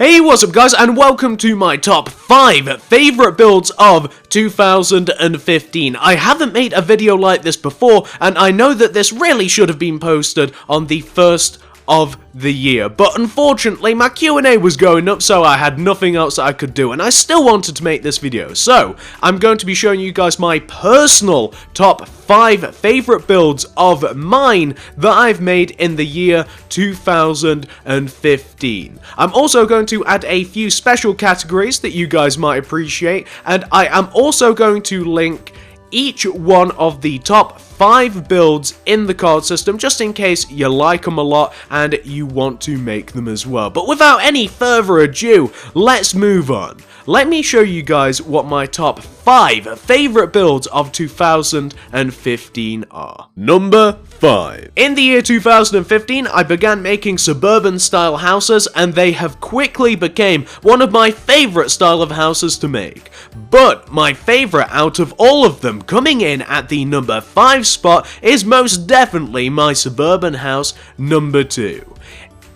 Hey, what's up guys, and welcome to my top 5 favourite builds of 2015. I haven't made a video like this before, and I know that this really should have been posted on the 1st of the year, but unfortunately my Q&A was going up, so I had nothing else that I could do, and I still wanted to make this video. So I'm going to be showing you guys my personal top 5 favourite builds of mine that I've made in the year 2015. I'm also going to add a few special categories that you guys might appreciate, and I am also going to link each one of the top 5 builds in the card system, just in case you like them a lot and you want to make them as well. But without any further ado, let's move on. Let me show you guys what my top 5 favourite builds of 2015 are. Number 5. In the year 2015, I began making suburban style houses, and they have quickly became one of my favourite style of houses to make. But my favourite out of all of them, coming in at the number 5 spot, is most definitely my suburban house number 2.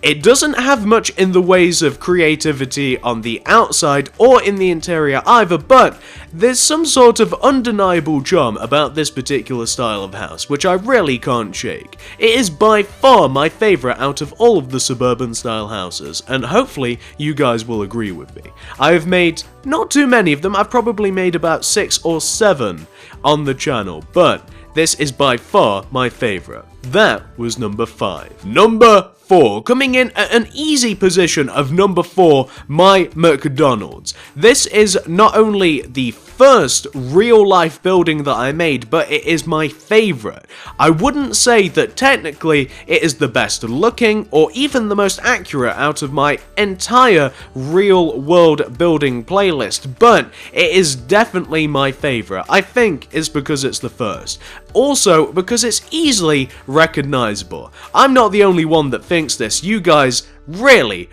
It doesn't have much in the ways of creativity on the outside or in the interior either, but there's some sort of undeniable charm about this particular style of house, which I really can't shake. It is by far my favourite out of all of the suburban style houses, and hopefully you guys will agree with me. I have made not too many of them. I've probably made about 6 or 7 on the channel, but this is by far my favourite. That was number 5. Number 4, coming in at an easy position of number 4, my McDonald's. This is not only the first real-life building that I made, but it is my favourite. I wouldn't say that technically it is the best looking or even the most accurate out of my entire real-world building playlist, but it is definitely my favourite. I think it's because it's the first. Also, because it's easily recognisable. I'm not the only one that thinks this. You guys really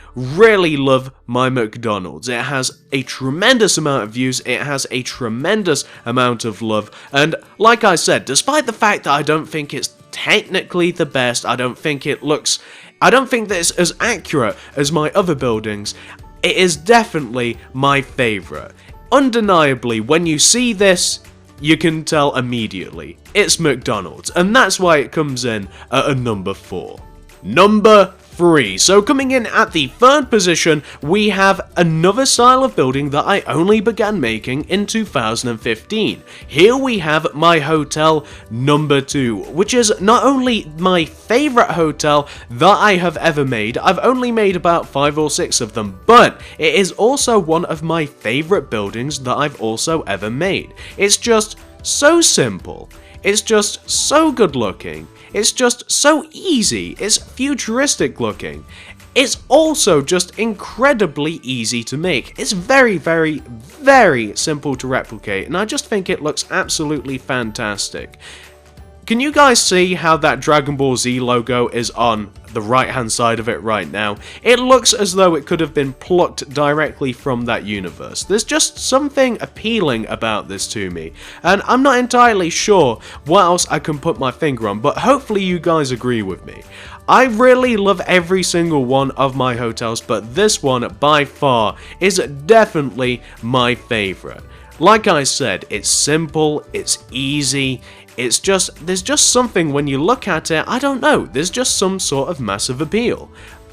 love my McDonald's. It has a tremendous amount of views, it has a tremendous amount of love, and like I said, despite the fact that I don't think it's technically the best, I don't think that it's as accurate as my other buildings, it is definitely my favourite. Undeniably, when you see this, you can tell immediately, it's McDonald's, and that's why it comes in at a number 4. Number 3. So coming in at the 3rd position, we have another style of building that I only began making in 2015. Here we have my hotel number 2, which is not only my favourite hotel that I have ever made, I've only made about 5 or 6 of them, but it is also one of my favourite buildings that I've also ever made. It's just so simple. It's just so good looking. It's just so easy. It's futuristic looking. It's also just incredibly easy to make. It's very simple to replicate, and I just think it looks absolutely fantastic. Can you guys see how that Dragon Ball Z logo is on the right hand side of it right now? It looks as though it could have been plucked directly from that universe. There's just something appealing about this to me, and I'm not entirely sure what else I can put my finger on, but hopefully you guys agree with me. I really love every single one of my hotels, but this one by far is definitely my favourite. Like I said, it's simple, it's easy, there's just something when you look at it, I don't know, there's just some sort of massive appeal.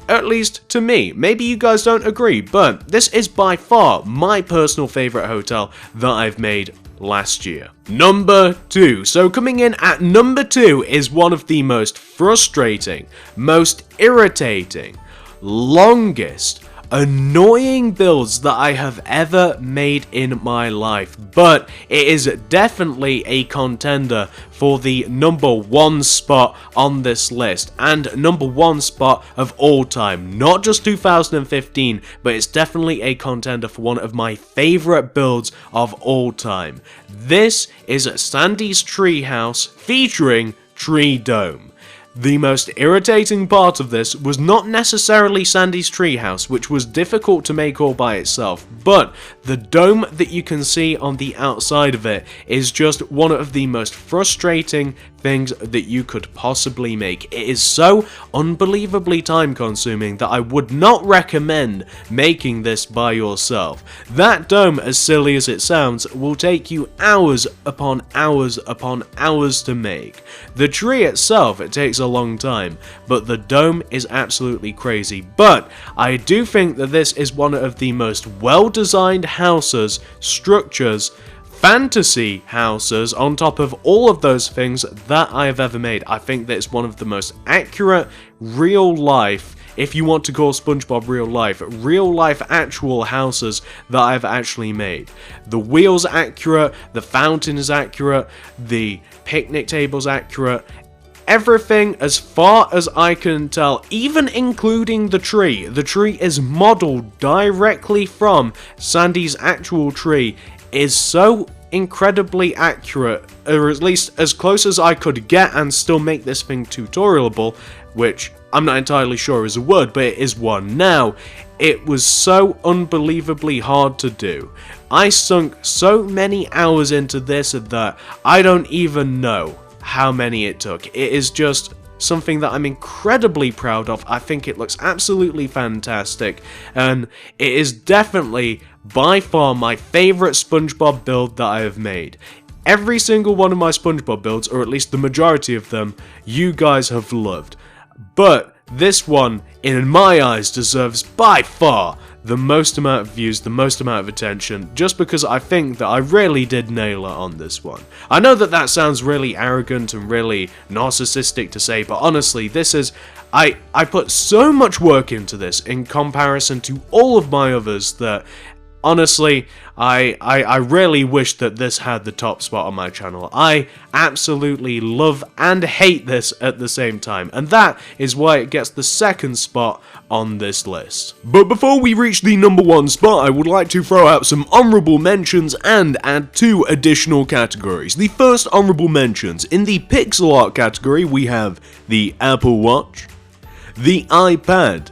At least to me. Maybe you guys don't agree, but this is by far my personal favourite hotel that I've made last year. Number 2. So coming in at number 2 is one of the most frustrating, most irritating, longest, annoying builds that I have ever made in my life, but it is definitely a contender for the number 1 spot on this list, and number 1 spot of all time, not just 2015, but it's definitely a contender for one of my favourite builds of all time. This is Sandy's Treehouse featuring Tree Dome. The most irritating part of this was not necessarily Sandy's treehouse, which was difficult to make all by itself, but the dome that you can see on the outside of it is just one of the most frustrating things that you could possibly make. It is so unbelievably time consuming that I would not recommend making this by yourself. That dome, as silly as it sounds, will take you hours upon hours upon hours to make. The tree itself, it takes a long time, but the dome is absolutely crazy. But I do think that this is one of the most well-designed houses, structures, fantasy houses, on top of all of those things that I have ever made. I think that it's one of the most accurate, real life, if you want to call SpongeBob real life actual houses that I've actually made. The wheel's accurate, the fountain is accurate, the picnic table's accurate. Everything, as far as I can tell, even including the tree. The tree is modeled directly from Sandy's actual tree, is so incredibly accurate, or at least as close as I could get and still make this thing tutorialable, which I'm not entirely sure is a word, but it is one now. It was so unbelievably hard to do. I sunk so many hours into this that I don't even know how many it took. It is just something that I'm incredibly proud of. I think it looks absolutely fantastic, and it is definitely by far my favourite SpongeBob build that I have made. Every single one of my SpongeBob builds, or at least the majority of them, you guys have loved. But this one, in my eyes, deserves by far the most amount of views, the most amount of attention, just because I think that I really did nail it on this one. I know that that sounds really arrogant and really narcissistic to say, but honestly, this is... I put so much work into this in comparison to all of my others that... Honestly, I really wish that this had the top spot on my channel. I absolutely love and hate this at the same time, and that is why it gets the second spot on this list. But before we reach the number one spot, I would like to throw out some honourable mentions and add 2 additional categories. The first honourable mentions, in the pixel art category, we have the Apple Watch, the iPad,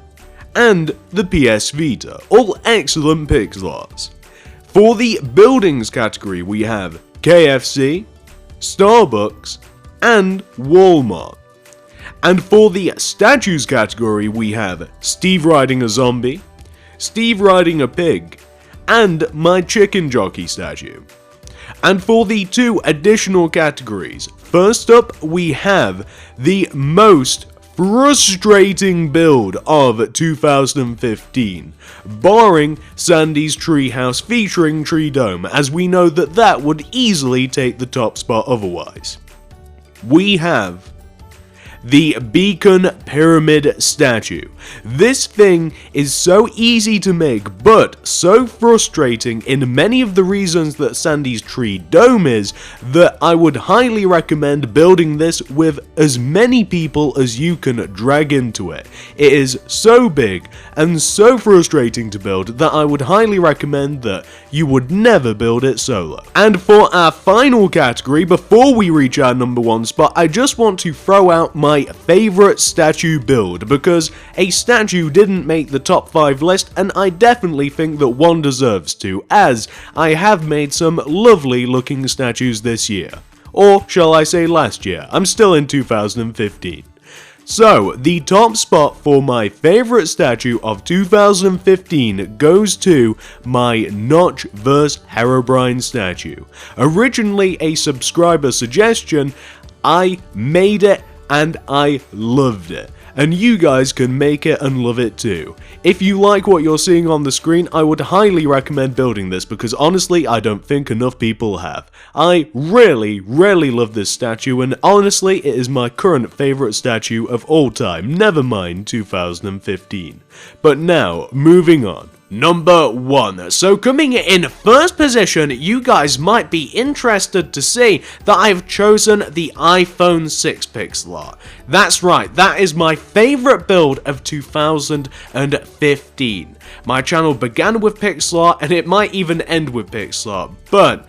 and the PS Vita, all excellent pixel arts. For the buildings category, we have KFC, Starbucks, and Walmart. And for the statues category, we have Steve riding a zombie, Steve riding a pig, and my chicken jockey statue. And for the 2 additional categories, first up we have the most frustrating build of 2015, barring Sandy's treehouse featuring Tree Dome, as we know that that would easily take the top spot otherwise. We have the Beacon Pyramid statue. This thing is so easy to make, but so frustrating in many of the reasons that Sandy's Tree Dome is, that I would highly recommend building this with as many people as you can drag into it. It is so big and so frustrating to build that I would highly recommend that you would never build it solo. And for our final category, before we reach our number one spot, I just want to throw out my favorite statue build, because a statue didn't make the top 5 list, and I definitely think that one deserves to, as I have made some lovely looking statues this year. Or shall I say last year? I'm still in 2015. So, the top spot for my favorite statue of 2015 goes to my Notch vs. Herobrine statue. Originally a subscriber suggestion, I made it and I loved it. And you guys can make it and love it too. If you like what you're seeing on the screen, I would highly recommend building this, because honestly, I don't think enough people have. I really love this statue, and honestly, it is my current favourite statue of all time, never mind 2015. But now, moving on. Number 1. So coming in first position, you guys might be interested to see that I've chosen the iPhone 6 pixel art. That's right, that is my favourite build of 2015. My channel began with pixel art and it might even end with pixel art, but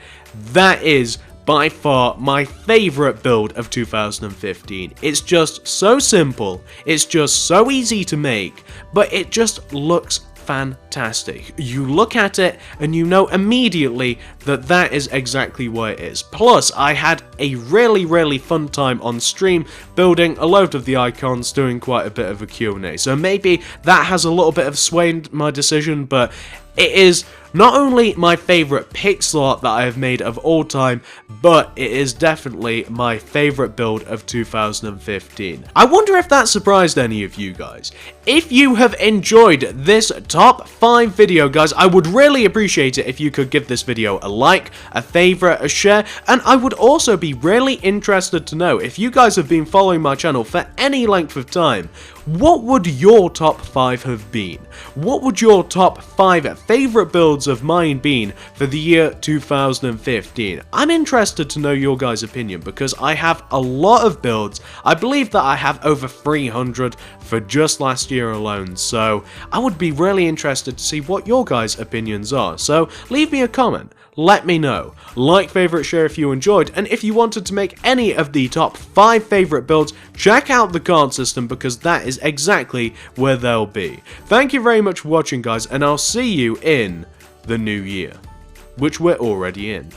that is by far my favourite build of 2015. It's just so simple, it's just so easy to make, but it just looks fantastic. You look at it and you know immediately that that is exactly what it is. Plus, I had a really fun time on stream building a load of the icons, doing quite a bit of a Q&A. So maybe that has a little bit of swayed my decision, but it is not only my favourite pixel art that I have made of all time, but it is definitely my favourite build of 2015. I wonder if that surprised any of you guys. If you have enjoyed this top 5 video, guys, I would really appreciate it if you could give this video a like, a favourite, a share, and I would also be really interested to know, if you guys have been following my channel for any length of time, what would your top 5 have been? What would your top 5 favourite builds of mine been for the year 2015? I'm interested to know your guys' opinion because I have a lot of builds. I believe that I have over 300 for just last year alone, so I would be really interested to see what your guys' opinions are. So leave me a comment. Let me know. Like, favourite, share if you enjoyed, and if you wanted to make any of the top 5 favourite builds, check out the card system because that is exactly where they'll be. Thank you very much for watching, guys, and I'll see you in the new year, which we're already in.